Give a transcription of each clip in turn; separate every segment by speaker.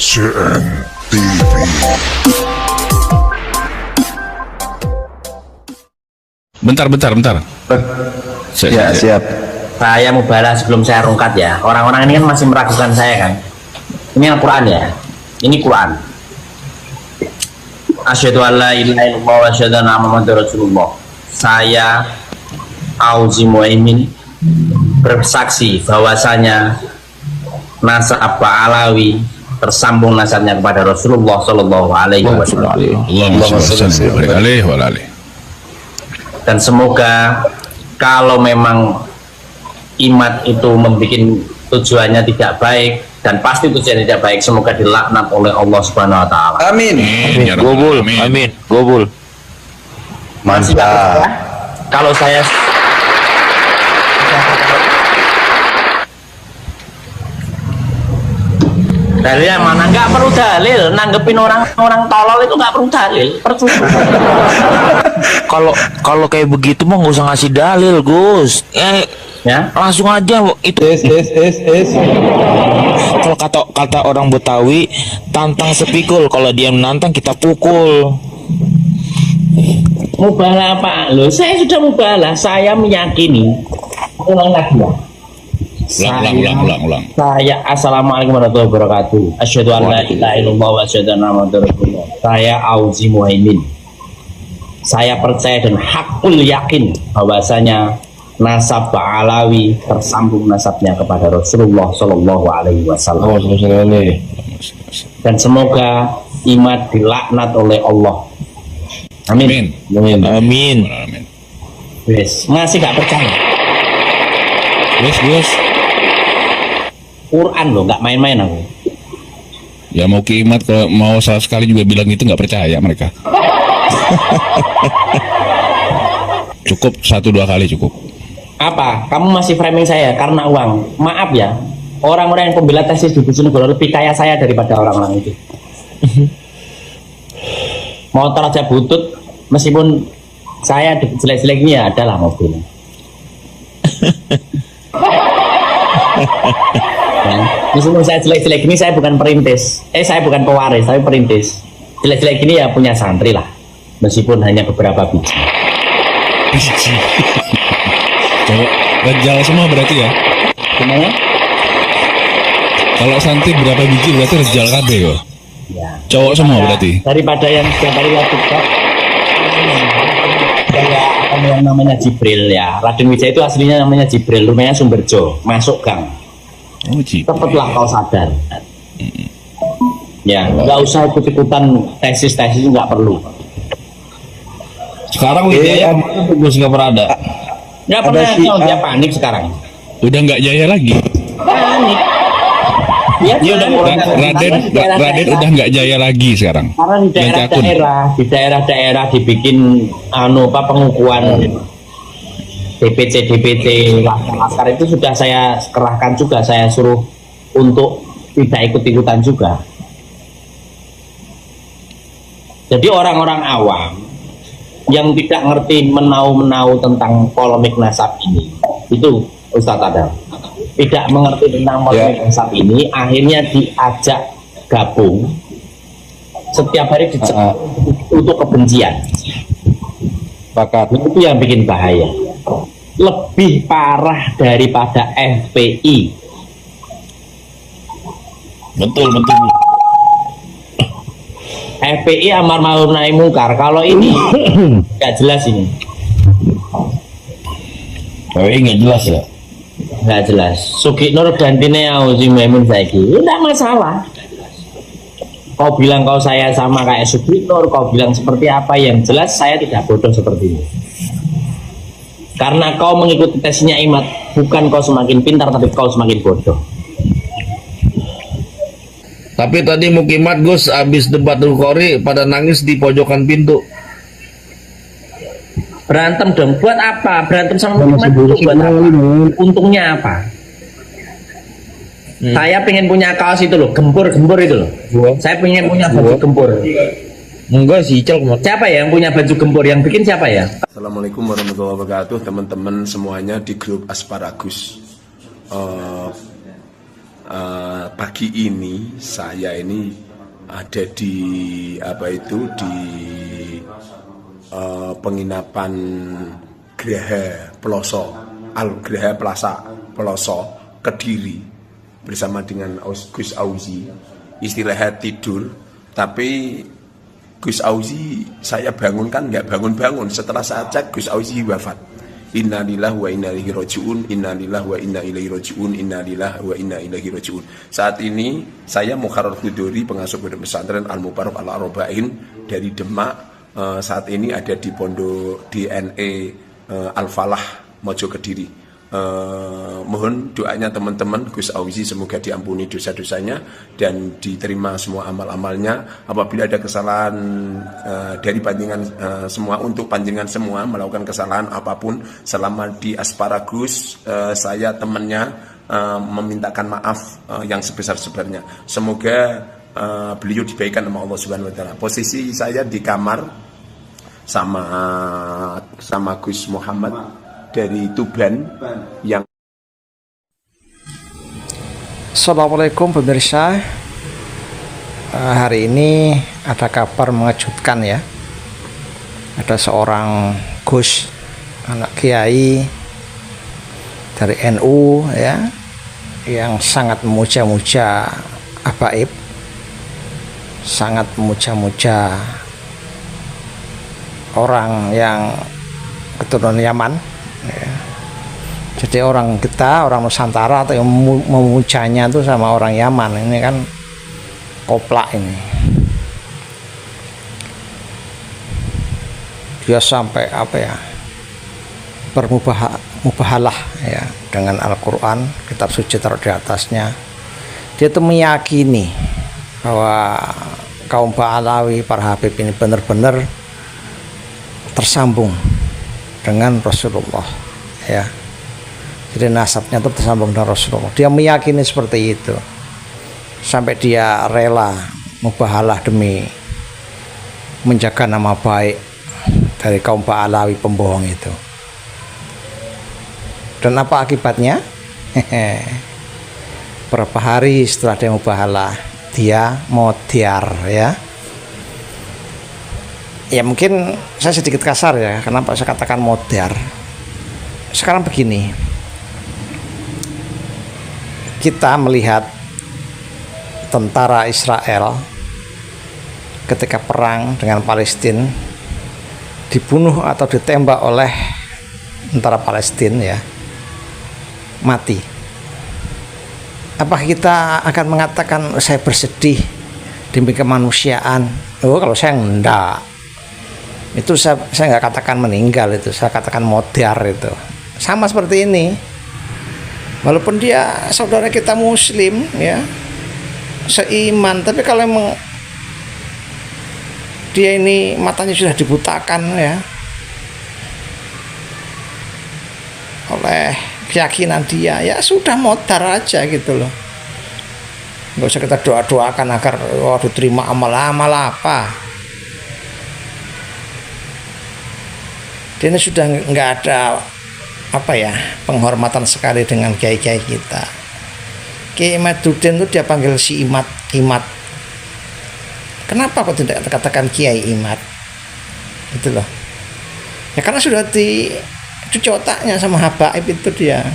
Speaker 1: CNTV.
Speaker 2: Bentar.
Speaker 3: Ya, siap.
Speaker 4: Saya mau balas sebelum saya rungkat ya. Orang-orang ini kan masih meragukan saya kan. Ini Al-Quran ya. Ini Quran. Asyhadu an la ilaha illallah wa asyhadu anna Muhammadar Rasulullah. Saya Auzi Muaimin bersaksi bahwasanya nasab Alawi tersambung nasabnya kepada Rasulullah Shallallahu Alaihi Wasallam. Dan semoga kalau memang imat itu membuat tujuannya tidak baik, dan pasti tujuannya tidak baik, semoga dilaknat oleh Allah Subhanahu Wa Taala.
Speaker 3: Amin.
Speaker 5: Gobul. Amin. Gobul.
Speaker 3: Mantap.
Speaker 4: Kalau saya dalilnya mana? Nggak perlu dalil. Nanggepin orang tolol itu nggak perlu dalil. Percuma.
Speaker 5: Kalau kayak begitu mah nggak usah ngasih dalil, Gus.
Speaker 4: Ya.
Speaker 5: Langsung aja itu. Kalau kata orang Betawi, tantang sepikul. Kalau dia menantang kita pukul.
Speaker 4: Mubalah apa? Loh, saya sudah mubalah. Saya meyakini. Ulang lagi ya.
Speaker 2: Ulang.
Speaker 4: Saya assalamualaikum warahmatullahi wabarakatuh. Asyhadu an la ilaha illallah wa asyhadu anna Muhammadar Rasulullah. Saya Auzi Muaimin. Saya percaya dan hakul yakin bahwasanya nasab Alawi tersambung nasabnya kepada Rasulullah Shallallahu Alaihi Wasallam. Dan semoga imat dilaknat oleh Allah. Amin.
Speaker 5: Amin.
Speaker 4: Yes. Masih gak percaya?
Speaker 2: Yes.
Speaker 4: Quran loh, nggak main-main aku.
Speaker 2: Ya mau kiamat, kalau mau salah sekali juga bilang itu nggak percaya mereka. Cukup 1-2 kali cukup.
Speaker 4: Apa? Kamu masih framing saya karena uang? Maaf ya, orang-orang yang pembela tesis di Bojonegoro lebih kaya saya daripada orang-orang itu. Motor aja butut, meskipun saya jelek-jelek ini ya adalah mobil. Ya. Meskipun saya jelek-jelek ini, saya bukan perintis. Saya bukan pewaris, tapi perintis. Jelek-jelek ini ya punya santri lah, meskipun hanya beberapa biji.
Speaker 2: Cowok rejal semua berarti ya?
Speaker 4: Gimana?
Speaker 2: Kalau santri berapa biji berarti rejal kabeh yo.
Speaker 4: Ya.
Speaker 2: Cowok semua berarti.
Speaker 4: Daripada yang setiap hari lihat TikTok, kayak yang namanya Jibril ya. Raden Wijaya itu aslinya namanya Jibril, rumahnya Sumberjo, masuk gang.
Speaker 2: Oh,
Speaker 4: Cepatlah kau sadar. Ya, nggak usah ikut-ikutan tesis-tesis, nggak perlu.
Speaker 2: Sekarang Wijaya Gus nggak pernah ada.
Speaker 4: Nggak pernah, dia panik sekarang.
Speaker 2: Udah nggak jaya lagi.
Speaker 4: Panik. Dia udah
Speaker 2: Raden udah nggak jaya lagi sekarang.
Speaker 4: Karena di daerah-daerah dibikin pengukuhan DPC laskar itu sudah saya kerahkan juga, saya suruh untuk tidak ikut-ikutan juga. Jadi orang-orang awam yang tidak ngerti menau-menau tentang polemik nasab ini, itu Ustadz Adam tidak mengerti tentang polemik nasab ini, akhirnya diajak gabung setiap hari untuk kebencian. Itu yang bikin bahaya. Lebih parah daripada FPI.
Speaker 2: Betul.
Speaker 4: FPI amar ma'ruf nahi mungkar. Kalau ini nggak jelas ini.
Speaker 2: FPI nggak jelas ya?
Speaker 4: Nggak jelas. Sugiknur gantine Auzi Muaimin saiki. Nggak masalah. Kau bilang kau saya sama kayak Sugiknur, kau bilang seperti apa, yang jelas saya tidak bodoh seperti ini. Karena kau mengikuti tesnya imat, bukan kau semakin pintar, tapi kau semakin bodoh.
Speaker 6: Tapi tadi Mukimat Gus habis debat Qori pada nangis di pojokan pintu.
Speaker 4: Berantem dong, buat apa? Berantem sama Mukimat itu buat apa? Untungnya apa? Saya pengen punya kaos itu loh, gempur itu loh. Saya pengen punya baju gempur.
Speaker 5: Enggak sih,
Speaker 4: Siapa ya yang punya baju gempur? Yang bikin siapa ya?
Speaker 7: Assalamualaikum warahmatullahi wabarakatuh, teman-teman semuanya di grup Asparagus. pagi ini saya ini ada di penginapan Graha Ploso, Graha Plaza Ploso, Kediri, bersama dengan Gus Auzi. Istilahnya tidur, tapi Gus Auzi saya bangunkan nggak bangun-bangun. Setelah saya cek, Gus Auzi wafat. Innalillahi wa inna ilaihi raji'un, innalillahi wa inna ilaihi raji'un, innalillahi wa inna ilaihi raji'un. Saat ini saya Mukharrar Hudori, pengasuh pondok pesantren Al Mubarak Al Arbain dari Demak. Saat ini ada di pondok DNE Al Falah Mojo Kediri. Mohon doanya teman-teman Gus Auzi, semoga diampuni dosa-dosanya dan diterima semua amal-amalnya. Apabila ada kesalahan dari panjenengan semua, untuk panjenengan semua melakukan kesalahan apapun selama di Asparagus, saya temannya memintakan maaf yang sebesar-besarnya. Semoga beliau dibaikan sama Allah Subhanahu wa taala. Posisi saya di kamar sama Gus Muhammad dari Tuban yang.
Speaker 1: Assalamualaikum pemirsa. Hari ini ada kabar mengejutkan ya. Ada seorang Gus, anak kiai dari NU ya, yang sangat memuja-muja habaib, sangat memuja-muja orang yang keturunan Yaman ya. Jadi orang kita, orang Nusantara atau yang memujanya itu sama orang Yaman, ini kan koplak ini. Dia sampai bermubahalah ya dengan Al-Quran, kitab suci taruh di atasnya. Dia itu meyakini bahwa kaum Ba'alawi, para Habib ini benar-benar tersambung dengan Rasulullah ya. Jadi nasabnya itu tersambung dengan Rasulullah. Dia meyakini seperti itu sampai dia rela mubahalah demi menjaga nama baik dari kaum Ba'alawi pembohong itu. Dan apa akibatnya? Berapa hari setelah dia mubahalah, dia modiar ya. Ya mungkin saya sedikit kasar ya, kenapa saya katakan modar. Sekarang begini, kita melihat tentara Israel ketika perang dengan Palestina dibunuh atau ditembak oleh tentara Palestina ya, mati. Apakah kita akan mengatakan saya bersedih demi kemanusiaan? Oh, kalau saya enggak. Itu saya nggak katakan meninggal, itu saya katakan modar. Itu sama seperti ini, walaupun dia saudara kita muslim ya, seiman, tapi kalau emang dia ini matanya sudah dibutakan ya oleh keyakinan dia, ya sudah modar aja gitu loh. Nggak usah kita doa-doakan agar diterima amal-amal apa. Dia ini sudah nggak ada penghormatan sekali dengan kiai-kiai kita. Kiai Imaduddin itu dia panggil si Imat. Kenapa kok tidak katakan Kiai Imat? Itu loh. Ya karena sudah dicuci otaknya sama habaib itu dia,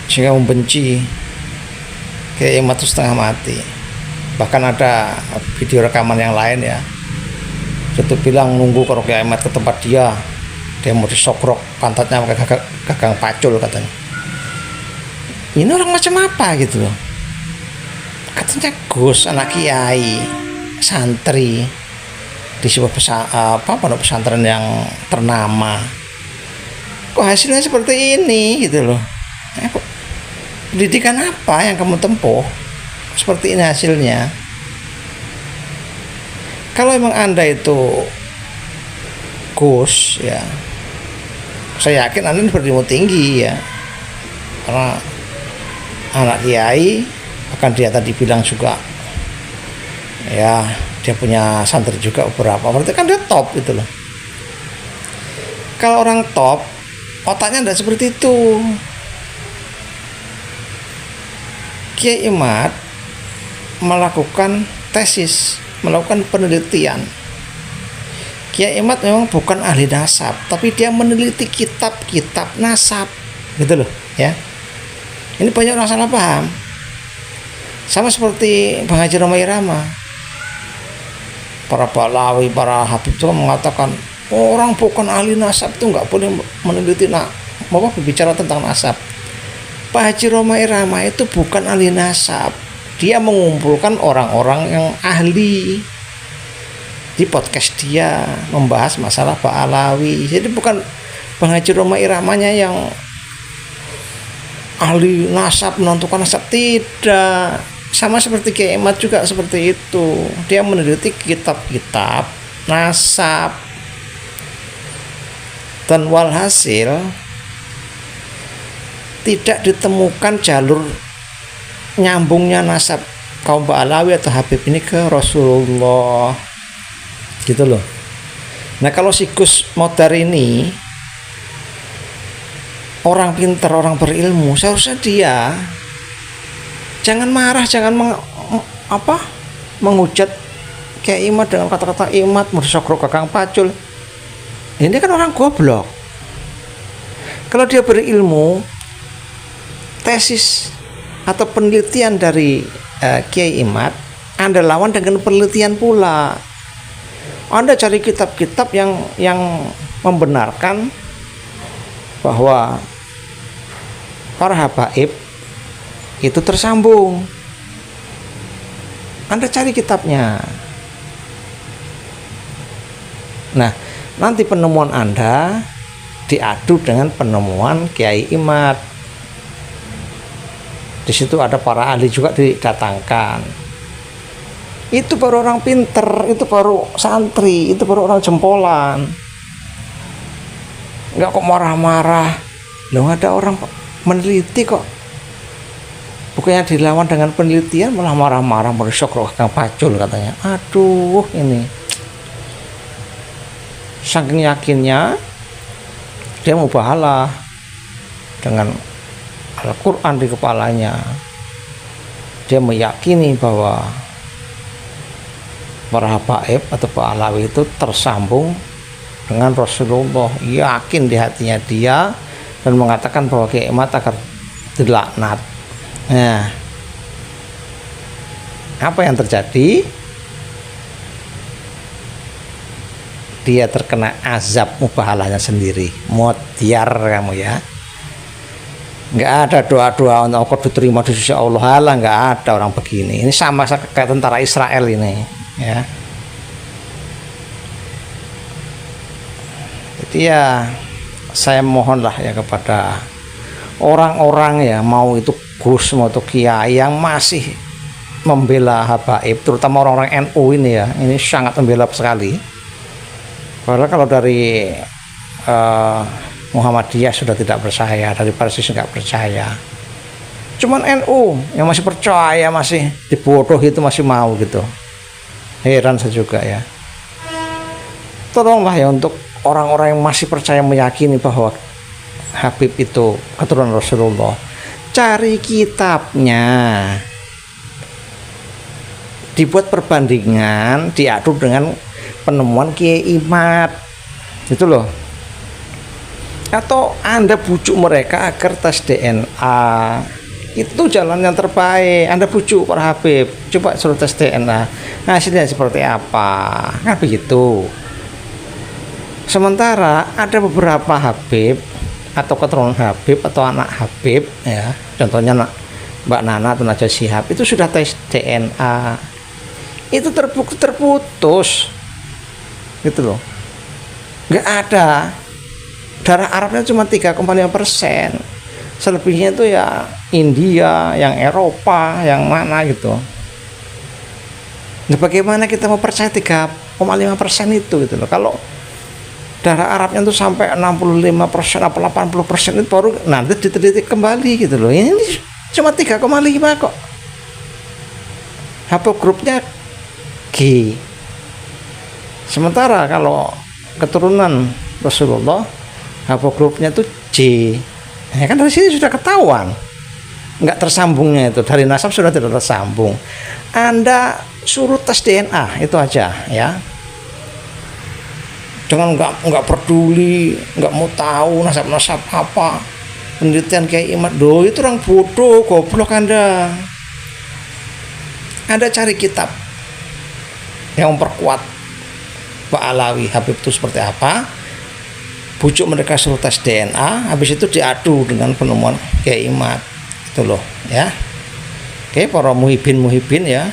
Speaker 1: sehingga membenci Kiai Imat itu setengah mati. Bahkan ada video rekaman yang lain ya, itu bilang nunggu kalau Kiai Imat ke tempat dia mau disokrok pantatnya pakai gagang pacul katanya. Ini orang macam apa gitu loh. Katanya Gus, anak kiai, santri di sebuah pondok pesantren yang ternama. Kok hasilnya seperti ini gitu loh. Pendidikan apa yang kamu tempuh? Seperti ini hasilnya. Kalau emang Anda itu Gus ya, saya yakin Anda ini berilmu tinggi ya, karena anak kiai, bahkan dia tadi bilang juga ya dia punya santri juga beberapa, berarti kan dia top itu loh. Kalau orang top otaknya tidak seperti itu. Kiai Imad melakukan tesis, melakukan penelitian. Kiai Imad memang bukan ahli nasab, tapi dia meneliti kitab-kitab nasab, gitu loh, ya. Ini banyak orang salah paham. Sama seperti Bang Haji Roma Irama. Para Balawi, para Habib itu mengatakan orang bukan ahli nasab itu nggak boleh meneliti berbicara tentang nasab. Pak Haji Roma Irama itu bukan ahli nasab. Dia mengumpulkan orang-orang yang ahli. Di podcast dia membahas masalah Pak Alawi. Jadi bukan Bang Haji Roma Iramanya yang ahli nasab, menentukan nasab, tidak. Sama seperti Kiai Imad juga seperti itu. Dia meneliti kitab-kitab nasab. Dan walhasil tidak ditemukan jalur nyambungnya nasab kaum Pak Alawi atau Habib ini ke Rasulullah, gitu loh. Nah, kalau si Gus Modar ini orang pintar, orang berilmu, seharusnya dia jangan marah, jangan menghujat Kiai Imad dengan kata-kata Imad mursokro kakang pacul. Ini kan orang goblok. Kalau dia berilmu, tesis atau penelitian dari Kiai Imad, Anda lawan dengan penelitian pula. Anda cari kitab-kitab yang membenarkan bahwa para habaib itu tersambung. Anda cari kitabnya. Nah, nanti penemuan Anda diadu dengan penemuan Kiai Imad. Di situ ada para ahli juga didatangkan. Itu baru orang pinter, itu baru santri, itu baru orang jempolan. Enggak kok marah-marah. Loh, ada orang meneliti kok. Bukannya dilawan dengan penelitian, malah marah-marah, meresok roh kang pacul katanya. Aduh, ini. Saking yakinnya dia mau bahala dengan Al-Quran di kepalanya. Dia meyakini bahwa para habaib atau Pak Alawi itu tersambung dengan Rasulullah. Yakin di hatinya dia dan mengatakan bahwa Kiai Imad akan dilaknat. Nah, apa yang terjadi? Dia terkena azab mubahalahnya sendiri. Mutiar kamu ya. Nggak ada doa-doa untuk kau diterima di sisi Allah. Halah, nggak ada orang begini. Ini sama kayak tentara Israel ini, ya. Jadi ya, saya mohonlah ya kepada orang-orang ya, mau itu Gus, mau itu Kiai yang masih membela habaib, terutama orang-orang NU ini ya, ini sangat membela sekali. Padahal kalau dari Muhammadiyah sudah tidak percaya, dari Parsis nggak percaya. Cuman NU yang masih percaya, masih dibodoh itu masih mau gitu. Heran saya juga ya. Tolonglah ya untuk orang-orang yang masih percaya, meyakini bahwa Habib itu keturunan Rasulullah. Cari kitabnya. Dibuat perbandingan, diadu dengan penemuan Kiai Imad. Itu loh. Atau Anda bujuk mereka agar tes DNA. Itu jalan yang terbaik. Anda bujuk para Habib, coba suruh tes DNA, hasilnya seperti apa, kan begitu. Sementara ada beberapa Habib atau keturunan Habib atau anak Habib ya, contohnya Mbak Nana atau Najwa Shihab, itu sudah tes DNA, itu terbukti terputus gitu loh. Nggak ada, darah Arabnya cuma 3,5%, selebihnya itu ya India, yang Eropa, yang mana gitu. Nah, bagaimana kita mau percaya 3,5% itu gitu loh. Kalau darah Arabnya itu sampai 65% atau 80% itu baru nanti diteliti kembali gitu loh. Ini cuma 3,5 kok. haplogrupnya G. Sementara kalau keturunan Rasulullah haplogrupnya itu J. Ya kan dari sini sudah ketahuan. nggak tersambungnya itu, dari nasab sudah tidak tersambung. Anda suruh tes DNA itu aja ya. Jangan nggak peduli, nggak mau tahu nasab apa. Penelitian Kiai Imad, itu orang bodoh, goblok Anda. Anda cari kitab yang memperkuat Pak Alawi Habib itu seperti apa, bujuk mereka suruh tes DNA, habis itu diadu dengan penemuan Kiai Imad itu loh ya. Oke, para muhibin ya,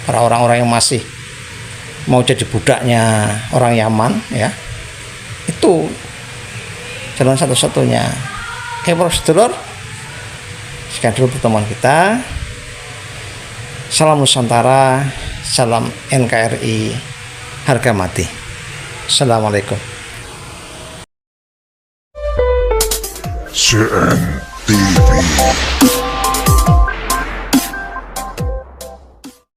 Speaker 1: para orang-orang yang masih mau jadi budaknya orang Yaman ya, itu jalan satu-satunya. Oke, para sedulur, sekian dulu pertemuan kita. Salam Nusantara, salam NKRI, harga mati. Assalamualaikum.
Speaker 3: CNTV.